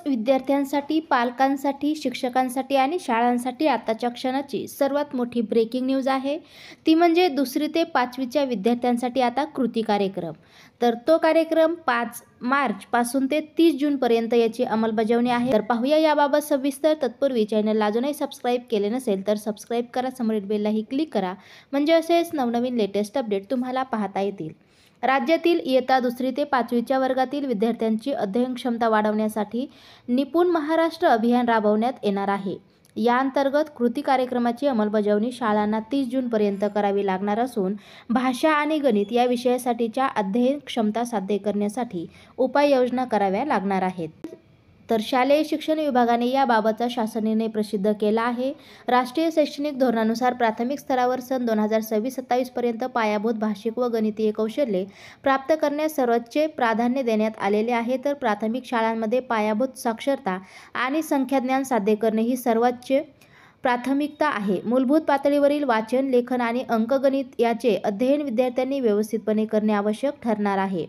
विद्यार्थ्यांसाठी, पालकांसाठी, शिक्षकांसाठी आणि शाळांसाठी आताच्या क्षणाची सर्वात मोठी ब्रेकिंग न्यूज आहे. ती म्हणजे 2री ते 5वीच्या विद्यार्थ्यांसाठी आता कृती कार्यक्रम. तर तो कार्यक्रम 5 मार्चपासून ते 30 जूनपर्यंत याची अंमलबजावणी आहे. तर पाहूया याबाबत सविस्तर. तत्पूर्वी चॅनलला अजूनही सबस्क्राईब केले नसेल तर सबस्क्राईब करा, समोरील बेललाही क्लिक करा, म्हणजे असेच नवनवीन लेटेस्ट अपडेट तुम्हाला पाहता येतील. राज्यातील इयत्ता 2री ते 5वीच्या वर्गातील विद्यार्थ्यांची अध्ययन क्षमता वाढवण्यासाठी निपुण महाराष्ट्र अभियान राबवण्यात येणार आहे. या अंतर्गत कृती कार्यक्रमाची अंमलबजावणी शाळांना 30 जूनपर्यंत करावी लागणार असून भाषा आणि गणित या विषयासाठीच्या अध्ययन क्षमता साध्य करण्यासाठी उपाययोजना कराव्या लागणार आहेत. तर शालेय शिक्षण विभागाने याबाबतचा शासन निर्णय प्रसिद्ध केला आहे. राष्ट्रीय शैक्षणिक धोरणानुसार प्राथमिक स्तरावर सन 2026-27 पर्यंत पायाभूत भाषिक व गणितीय कौशल्ये प्राप्त करण्यास सर्वोच्च प्राधान्य देण्यात आलेले आहे. तर प्राथमिक शाळांमध्ये पायाभूत साक्षरता आणि संख्याज्ञान साध्य करणे ही सर्वोच्च प्राथमिकता आहे. मूलभूत पातळीवरील वाचन, लेखन आणि अंकगणित याचे अध्ययन विद्यार्थ्यांनी व्यवस्थितपणे करणे आवश्यक ठरणार आहे.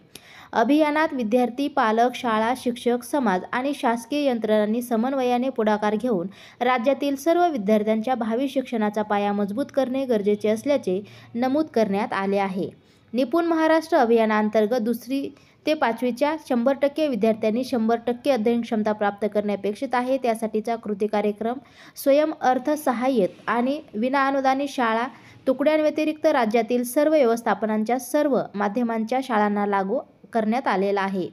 अभियानात विद्यार्थी, पालक, शाळा, शिक्षक, समाज आणि शासकीय यंत्रणांनी समन्वयाने पुढाकार घेऊन राज्यातील सर्व विद्यार्थ्यांच्या भावी शिक्षणाचा पाया मजबूत करणे गरजेचे असल्याचे नमूद करण्यात आले आहे. निपुण महाराष्ट्र अभियानांतर्गत 2री ते 5वीच्या 100% विद्यार्थ्यांनी 100% अध्ययन क्षमता प्राप्त करणे अपेक्षित आहे. त्यासाठीचा कृती कार्यक्रम स्वयंअर्थसहाय्यित आणि विनाअनुदानित शाळा तुकड्यांव्यतिरिक्त राज्यातील सर्व व्यवस्थापनांच्या सर्व माध्यमांच्या शाळांना लागू करण्यात आलेला आहे.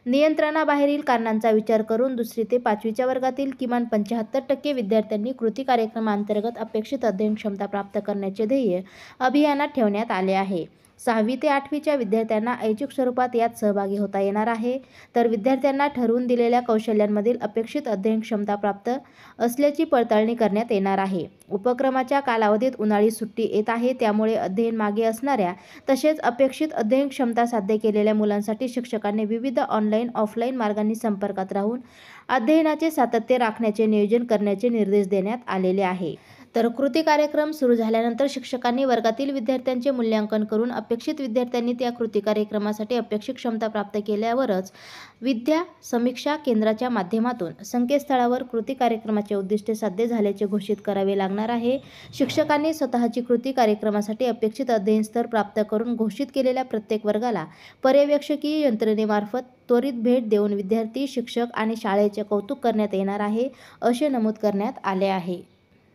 नियंत्रणाबाहेरील कारणांचा विचार करून 2री ते 5वीच्या वर्गातील किमान 75% विद्यार्थ्यांनी कृती कार्यक्रमांतर्गत अपेक्षित अध्ययन क्षमता प्राप्त करण्याचे ध्येय अभियानात ठेवण्यात आले आहे. 6वी ते 8वीच्या विद्यार्थ्यांना ऐच्छिक स्वरूपात यात सहभागी होता येणार आहे. तर विद्यार्थ्यांना ठरवून दिलेल्या कौशल्यांमधील अपेक्षित अध्ययन क्षमता प्राप्त असल्याची पडताळणी करण्यात येणार आहे. उपक्रमाच्या कालावधीत उन्हाळी सुट्टी येत आहे, त्यामुळे अध्ययन मागे असणाऱ्या तसेच अपेक्षित अध्ययन क्षमता साध्य केलेल्या मुलांसाठी शिक्षकांनी विविध ऑनलाईन, ऑफलाईन मार्गांनी संपर्कात राहून अध्ययनाचे सातत्य राखण्याचे नियोजन करण्याचे निर्देश देण्यात आलेले आहे. तर कृती कार्यक्रम सुरू झाल्यानंतर शिक्षकांनी वर्गातील विद्यार्थ्यांचे मूल्यांकन करून अपेक्षित विद्यार्थ्यांनी त्या कृती कार्यक्रमासाठी अपेक्षित क्षमता प्राप्त केल्यावरच विद्या समीक्षा केंद्राच्या माध्यमातून संकेतस्थळावर कृती कार्यक्रमाचे उद्दिष्टे साध्य झाल्याचे घोषित करावे लागणार आहे. शिक्षकांनी स्वतःची कृती कार्यक्रमासाठी अपेक्षित अध्ययन स्तर प्राप्त करून घोषित केलेल्या प्रत्येक वर्गाला पर्यवेक्षकीय यंत्रणेमार्फत त्वरित भेट देऊन विद्यार्थी, शिक्षक आणि शाळेचे कौतुक करण्यात येणार आहे, असे नमूद करण्यात आले आहे.